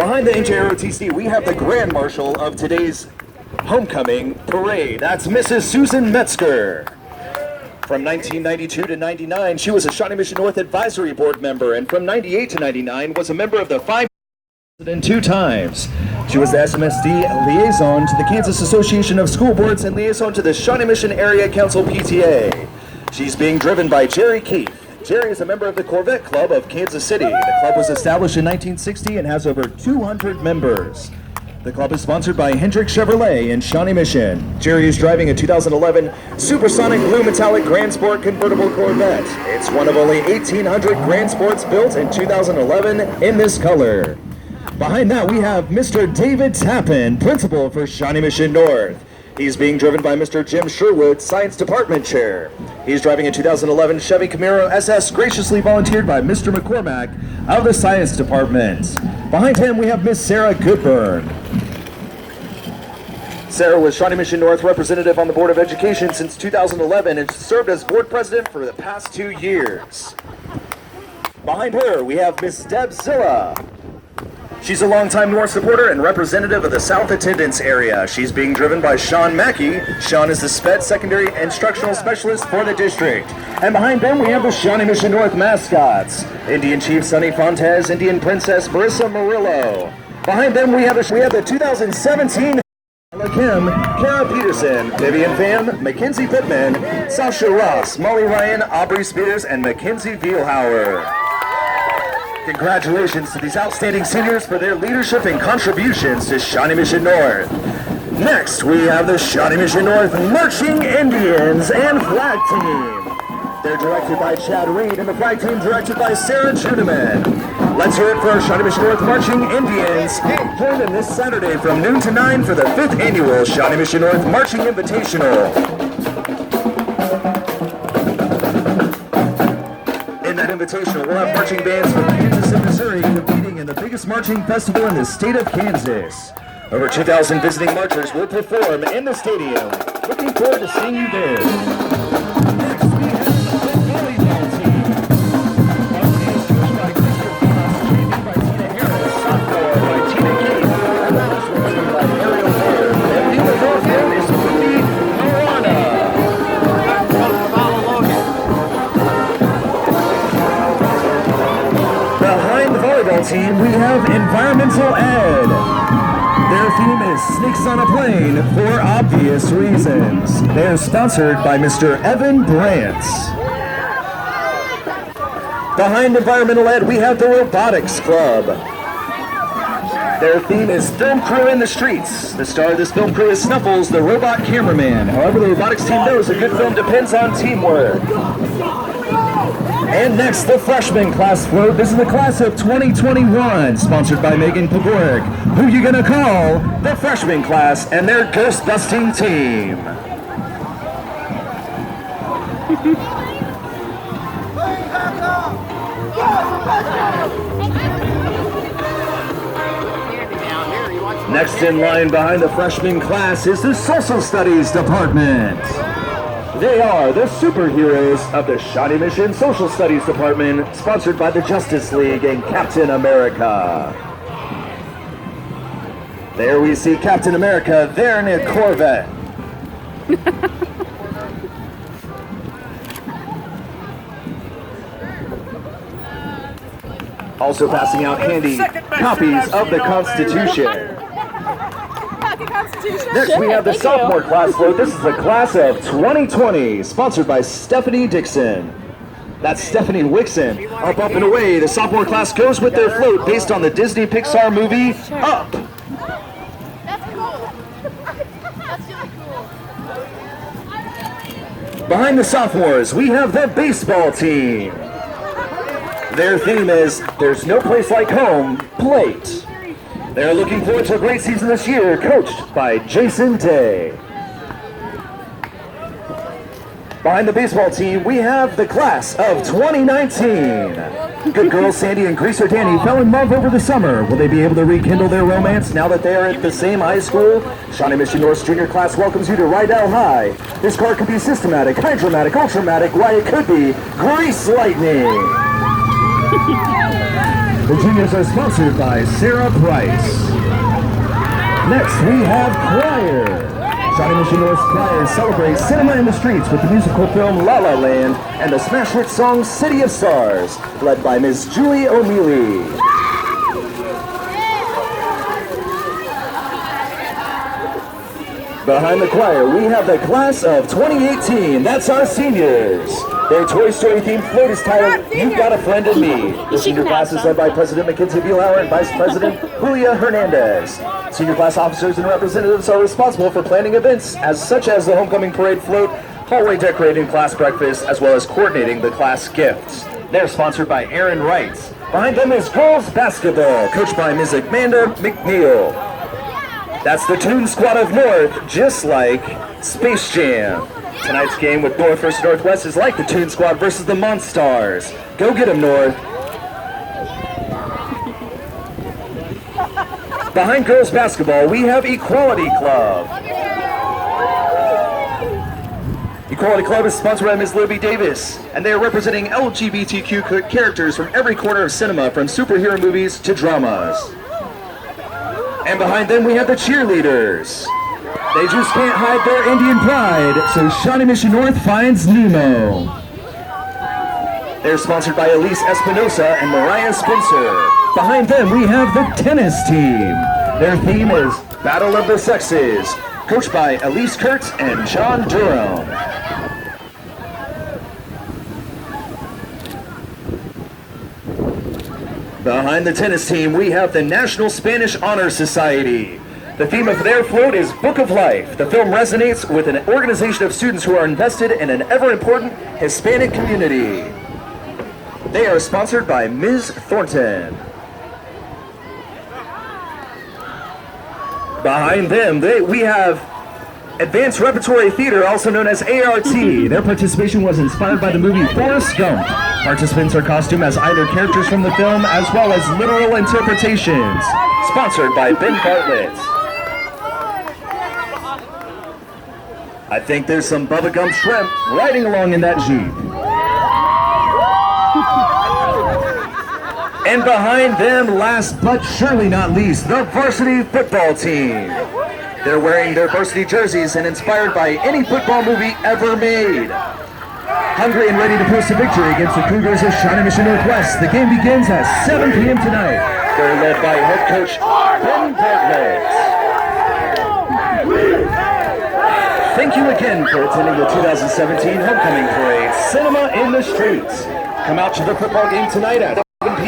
Behind the NJROTC, we have the Grand Marshal of today's Homecoming Parade. That's Mrs. Susan Metzger. From 1992 to 99, she was a Shawnee Mission North Advisory Board member, and from 98 to 99 was a member of the 5 and 2 times. She was the SMSD liaison to the Kansas Association of School Boards and liaison to the Shawnee Mission Area Council PTA. She's being driven by Jerry Keith. Jerry is a member of the Corvette Club of Kansas City. The club was established in 1960 and has over 200 members. The club is sponsored by Hendrick Chevrolet in Shawnee Mission. Jerry is driving a 2011 Supersonic Blue Metallic Grand Sport convertible Corvette. It's one of only 1,800 Grand Sports built in 2011 in this color. Behind that, we have Mr. David Tappan, principal for Shawnee Mission North. He's being driven by Mr. Jim Sherwood, Science Department Chair. He's driving a 2011 Chevy Camaro SS, graciously volunteered by Mr. McCormack of the Science Department. Behind him, we have Miss Sarah Goodburn. Sarah was Shawnee Mission North representative on the Board of Education since 2011 and served as board president for the past 2 years. Behind her, we have Miss Deb Zilla. She's a longtime North supporter and representative of the South Attendance area. She's being driven by Sean Mackey. Sean is the SPED Secondary Instructional Specialist for the district. And behind them, we have the Shawnee Mission North mascots. Indian Chief Sonny Fontes, Indian Princess Marissa Murillo. Behind them, we have the 2017 Kim, Kara Peterson, Vivian Pham, Mackenzie Pittman, Sasha Ross, Molly Ryan, Aubrey Spears, and Mackenzie Vielhauer. Congratulations to these outstanding seniors for their leadership and contributions to Shawnee Mission North. Next, we have the Shawnee Mission North Marching Indians and Flag Team. They're directed by Chad Reed, and the flag team directed by Sarah Judeman. Let's hear it for our Shawnee Mission North Marching Indians. Join them this Saturday from noon to 9 for the 5th annual Shawnee Mission North Marching Invitational. In that invitational, we'll have marching bands from Kansas and Missouri competing in the biggest marching festival in the state of Kansas. Over 2,000 visiting marchers will perform in the stadium. Looking forward to seeing you there. Next, we have the volleyball team. Varsity is coached by Christopher Foss, champion by Tina Harris, sophomore by Tina Keith, and that is represented by Ariel Baird. And leading the north end is Ruby Marana. Behind the volleyball team, we have Environmental Ed. Their theme is Snakes on a Plane for obvious reasons. They are sponsored by Mr. Evan Brandt. Behind Environmental Ed, we have the Robotics Club. Their theme is Film Crew in the Streets. The star of this film crew is Snuffles, the robot cameraman. However, the robotics team knows a good film depends on teamwork. And next, the freshman class float. This is the class of 2021, sponsored by Megan Pogoric. Who you gonna call? The freshman class and their ghost-busting team. Next in line behind the freshman class is the Social Studies Department. They are the superheroes of the Shawnee Mission Social Studies Department, sponsored by the Justice League and Captain America. There we see Captain America there in a Corvette. Also passing out handy copies of the Constitution. Next, we have the sophomore class float. This is the class of 2020, sponsored by Stephanie Dixon. That's Stephanie Wixon. Up, up, and away. The sophomore class goes with their float based on the Disney Pixar movie, Up. That's cool. That's really cool. Behind the sophomores, we have the baseball team. Their theme is, There's No Place Like Home, Plate. They're looking forward to a great season this year, coached by Jason Day. Behind the baseball team, we have the class of 2019. Good girls Sandy and Greaser Danny fell in love over the summer. Will they be able to rekindle their romance now that they are at the same high school? Shawnee Mission North's junior class welcomes you to Rydell High. This car could be systematic, hydromatic, ultramatic, why it could be Grease Lightning. The juniors are sponsored by Sarah Price. Next, we have Choir. Shawnee Mission North Choir celebrates cinema in the streets with the musical film La La Land and the smash hit song City of Stars, led by Ms. Julie O'Mealy. Behind the choir, we have the class of 2018. That's our seniors. Their Toy Story themed float is titled You've Got a Friend in Me. The senior class is led by President Mackenzie Bielauer and Vice President Julia Hernandez. Senior class officers and representatives are responsible for planning events such as the Homecoming Parade float, hallway decorating, class breakfast, as well as coordinating the class gifts. They're sponsored by Aaron Wright. Behind them is girls basketball, coached by Ms. Amanda McNeil. That's the Toon Squad of North, just like Space Jam. Tonight's game with North versus Northwest is like the Toon Squad versus the Monstars. Go get them, North. Behind girls basketball, we have Equality Club. Equality Club is sponsored by Ms. Libby Davis, and they are representing LGBTQ characters from every corner of cinema, from superhero movies to dramas. And behind them, we have the cheerleaders. They just can't hide their Indian pride, so Shawnee Mission North finds Nemo. They're sponsored by Elise Espinosa and Mariah Spencer. Behind them, we have the tennis team. Their theme is Battle of the Sexes, coached by Elise Kurtz and John Durham. Behind the tennis team, we have the National Spanish Honor Society. The theme of their float is Book of Life. The film resonates with an organization of students who are invested in an ever-important Hispanic community. They are sponsored by Ms. Thornton. Behind them, we have Advanced Repertory Theater, also known as ART. Their participation was inspired by the movie Forrest Gump. Participants are costumed as either characters from the film as well as literal interpretations. Sponsored by Ben Bartlett. I think there's some bubblegum shrimp riding along in that Jeep. And behind them, last but surely not least, the varsity football team. They're wearing their varsity jerseys and inspired by any football movie ever made. Hungry and ready to post a victory against the Cougars of Shawnee Mission Northwest. The game begins at 7 p.m. tonight. They're led by head coach Ben Bartlett. Thank you again for attending the 2017 Homecoming Parade, Cinema in the Streets. Come out to the football game tonight at 7 p.m.